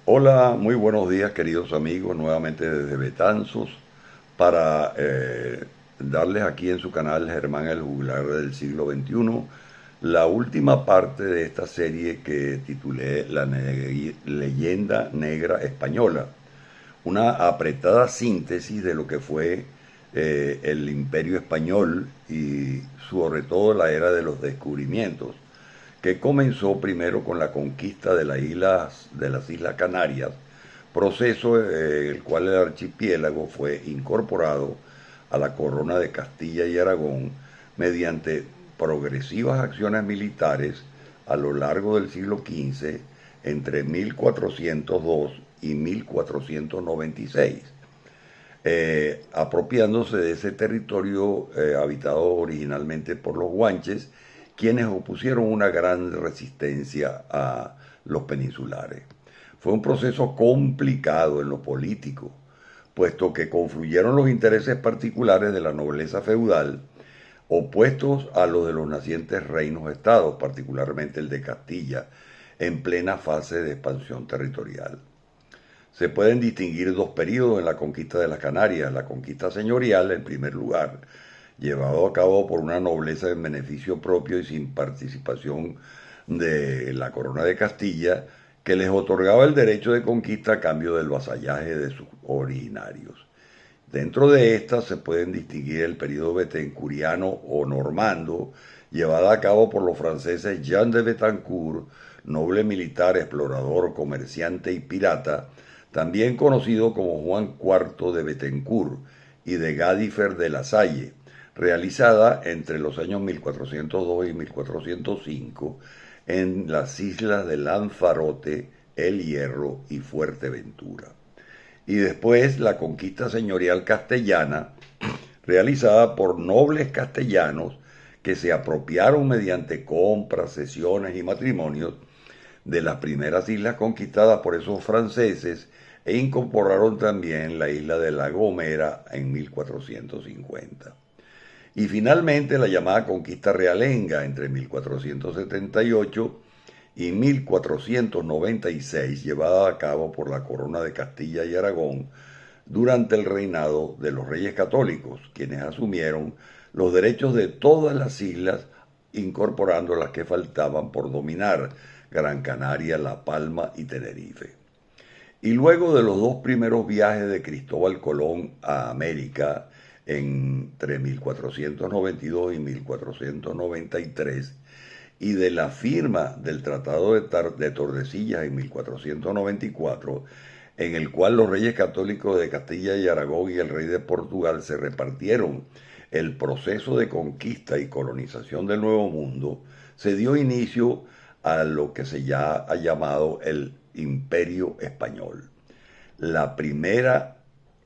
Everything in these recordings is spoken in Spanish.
Hola, muy buenos días queridos amigos, nuevamente desde Betanzos para darles aquí en su canal Germán el Juglar del siglo XXI la última parte de esta serie que titulé Leyenda Negra Española, una apretada síntesis de lo que fue el Imperio Español y sobre todo la era de los descubrimientos, que comenzó primero con la conquista de las Islas Canarias, proceso en el cual el archipiélago fue incorporado a la corona de Castilla y Aragón mediante progresivas acciones militares a lo largo del siglo XV entre 1402 y 1496, apropiándose de ese territorio habitado originalmente por los guanches, quienes opusieron una gran resistencia a los peninsulares. Fue un proceso complicado en lo político, puesto que confluyeron los intereses particulares de la nobleza feudal, opuestos a los de los nacientes reinos-estados, particularmente el de Castilla, en plena fase de expansión territorial. Se pueden distinguir dos periodos en la conquista de las Canarias: la conquista señorial, en primer lugar, llevado a cabo por una nobleza en beneficio propio y sin participación de la corona de Castilla, que les otorgaba el derecho de conquista a cambio del vasallaje de sus originarios. Dentro de esta se pueden distinguir el periodo betancouriano o normando, llevada a cabo por los franceses Jean de Betancourt, noble militar, explorador, comerciante y pirata, también conocido como Juan IV de Betancourt y de Gadifer de la Salle, realizada entre los años 1402 y 1405 en las islas de Lanzarote, El Hierro y Fuerteventura. Y después la conquista señorial castellana, realizada por nobles castellanos que se apropiaron mediante compras, cesiones y matrimonios de las primeras islas conquistadas por esos franceses e incorporaron también la isla de La Gomera en 1450. Y finalmente la llamada conquista realenga entre 1478 y 1496, llevada a cabo por la corona de Castilla y Aragón durante el reinado de los reyes católicos, quienes asumieron los derechos de todas las islas, incorporando las que faltaban por dominar: Gran Canaria, La Palma y Tenerife. Y luego de los dos primeros viajes de Cristóbal Colón a América, entre 1492 y 1493, y de la firma del Tratado de Tordesillas en 1494, en el cual los reyes católicos de Castilla y Aragón y el rey de Portugal se repartieron el proceso de conquista y colonización del Nuevo Mundo, se dio inicio a lo que se ya ha llamado el Imperio Español, la primera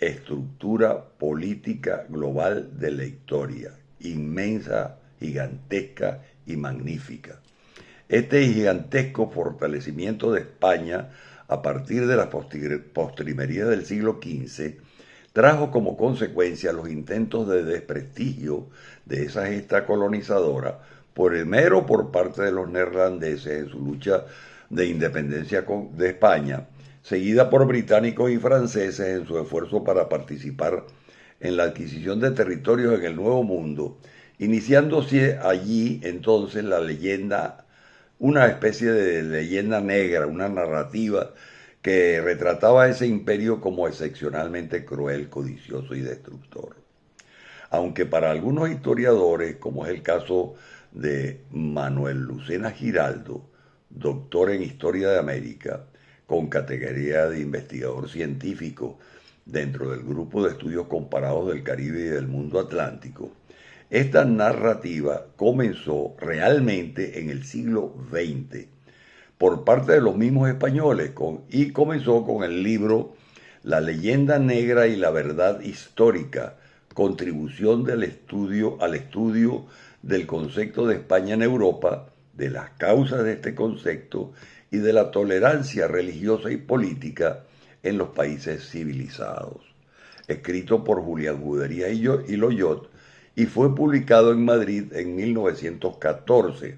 estructura política global de la historia, inmensa, gigantesca y magnífica. Este gigantesco fortalecimiento de España a partir de las postrimerías del siglo XV trajo como consecuencia los intentos de desprestigio de esa gesta colonizadora, primero por parte de los neerlandeses en su lucha de independencia de España, seguida por británicos y franceses en su esfuerzo para participar en la adquisición de territorios en el Nuevo Mundo, iniciándose allí entonces la leyenda, una especie de leyenda negra, una narrativa que retrataba a ese imperio como excepcionalmente cruel, codicioso y destructor. Aunque para algunos historiadores, como es el caso de Manuel Lucena Giraldo, doctor en Historia de América, con categoría de investigador científico dentro del grupo de estudios comparados del Caribe y del mundo atlántico, esta narrativa comenzó realmente en el siglo XX por parte de los mismos españoles y comenzó con el libro La leyenda negra y la verdad histórica, contribución al estudio del concepto de España en Europa, de las causas de este concepto y de la tolerancia religiosa y política en los países civilizados, escrito por Julián Judería y Loyot, y fue publicado en Madrid en 1914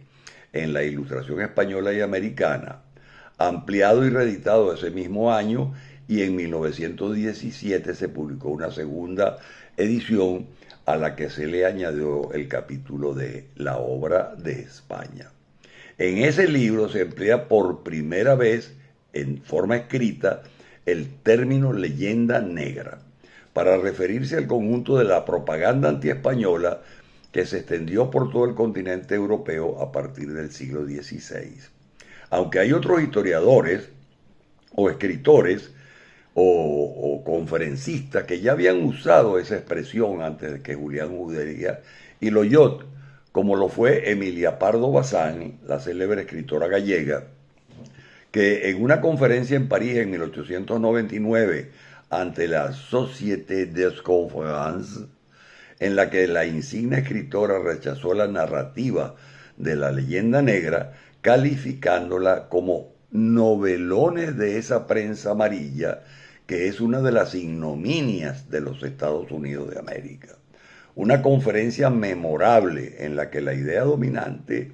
en la Ilustración Española y Americana. ampliado y reeditado ese mismo año, y en 1917 se publicó una segunda edición a la que se le añadió el capítulo de la obra de España. En ese libro se emplea por primera vez en forma escrita el término leyenda negra para referirse al conjunto de la propaganda antiespañola que se extendió por todo el continente europeo a partir del siglo XVI. Aunque hay otros historiadores o escritores o conferencistas que ya habían usado esa expresión antes de que Julián Judería y Loyot, como lo fue Emilia Pardo Bazán, la célebre escritora gallega, que en una conferencia en París en 1899 ante la Société des Conférences, en la que la insigne escritora rechazó la narrativa de la leyenda negra, calificándola como novelones de esa prensa amarilla que es una de las ignominias de los Estados Unidos de América. Una conferencia memorable en la que la idea dominante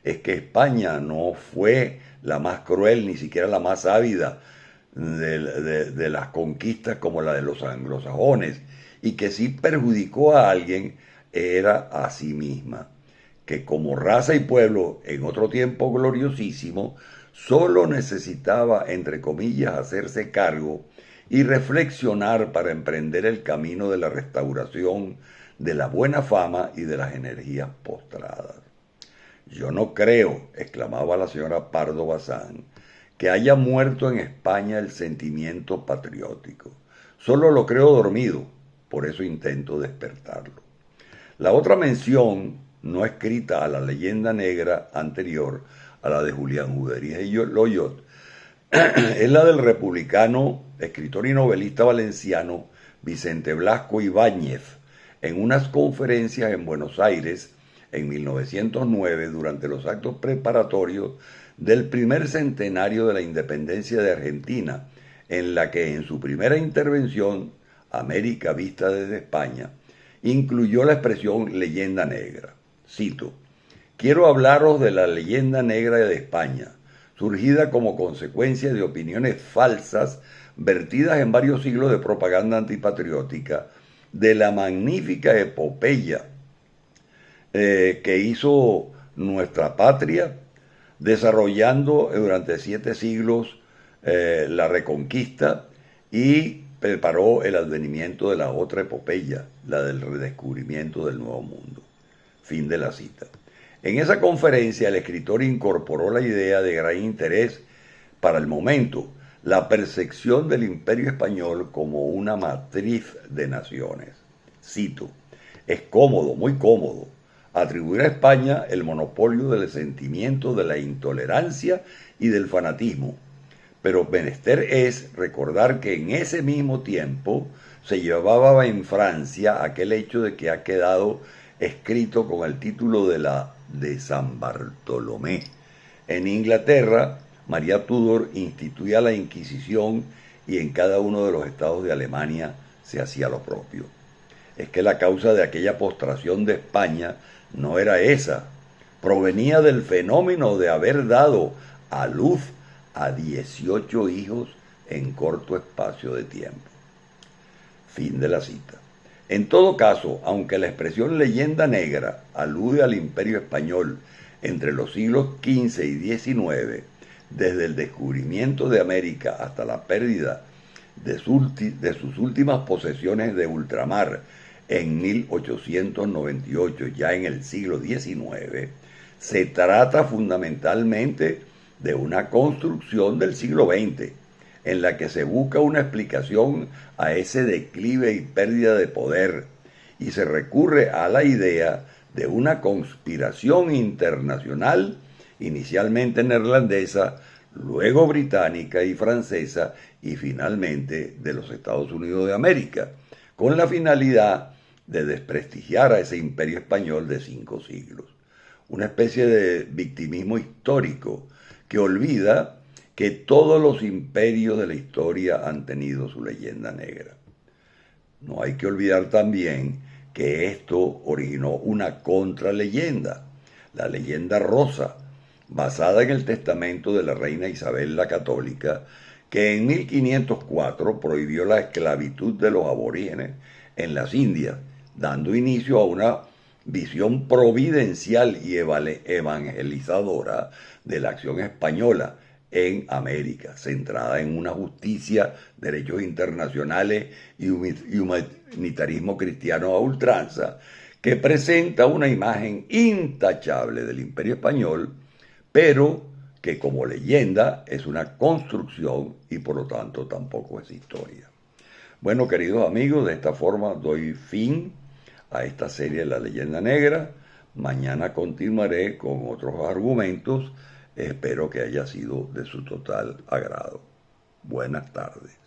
es que España no fue la más cruel, ni siquiera la más ávida de las conquistas como la de los anglosajones, y que si perjudicó a alguien era a sí misma, que como raza y pueblo en otro tiempo gloriosísimo solo necesitaba, entre comillas, hacerse cargo y reflexionar para emprender el camino de la restauración de la buena fama y de las energías postradas. Yo no creo, exclamaba la señora Pardo Bazán, que haya muerto en España el sentimiento patriótico. Solo lo creo dormido, por eso intento despertarlo. La otra mención no escrita a la leyenda negra anterior a la de Julián Juderías y Loyot es la del republicano, escritor y novelista valenciano Vicente Blasco Ibáñez, en unas conferencias en Buenos Aires en 1909 durante los actos preparatorios del primer centenario de la independencia de Argentina, en la que en su primera intervención, América vista desde España, incluyó la expresión leyenda negra. Cito: «Quiero hablaros de la leyenda negra de España, surgida como consecuencia de opiniones falsas vertidas en varios siglos de propaganda antipatriótica, de la magnífica epopeya que hizo nuestra patria, desarrollando durante 7 siglos la reconquista, y preparó el advenimiento de la otra epopeya, la del redescubrimiento del Nuevo Mundo». Fin de la cita. En esa conferencia el escritor incorporó la idea de gran interés para el momento, la percepción del Imperio Español como una matriz de naciones. Cito: «Es cómodo, muy cómodo, atribuir a España el monopolio del sentimiento de la intolerancia y del fanatismo, pero menester es recordar que en ese mismo tiempo se llevaba en Francia aquel hecho de que ha quedado escrito con el título de San Bartolomé. En Inglaterra, María Tudor instituía la Inquisición y en cada uno de los estados de Alemania se hacía lo propio. Es que la causa de aquella postración de España no era esa, provenía del fenómeno de haber dado a luz a 18 hijos en corto espacio de tiempo». Fin de la cita. En todo caso, aunque la expresión leyenda negra alude al Imperio Español entre los siglos XV y XIX, desde el descubrimiento de América hasta la pérdida de sus últimas posesiones de ultramar en 1898, ya en el siglo XIX, se trata fundamentalmente de una construcción del siglo XX, en la que se busca una explicación a ese declive y pérdida de poder, y se recurre a la idea de una conspiración internacional, inicialmente neerlandesa, luego británica y francesa, y finalmente de los Estados Unidos de América, con la finalidad de desprestigiar a ese imperio español de 5 siglos. Una especie de victimismo histórico que olvida que todos los imperios de la historia han tenido su leyenda negra. No hay que olvidar también que esto originó una contraleyenda, la leyenda rosa, basada en el testamento de la reina Isabel la Católica, que en 1504 prohibió la esclavitud de los aborígenes en las Indias, dando inicio a una visión providencial y evangelizadora de la acción española en América, centrada en una justicia, derechos internacionales y humanitarismo cristiano a ultranza, que presenta una imagen intachable del Imperio Español, pero que como leyenda es una construcción y por lo tanto tampoco es historia. Bueno, queridos amigos, de esta forma doy fin a esta serie La Leyenda Negra. Mañana continuaré con otros argumentos. Espero que haya sido de su total agrado. Buenas tardes.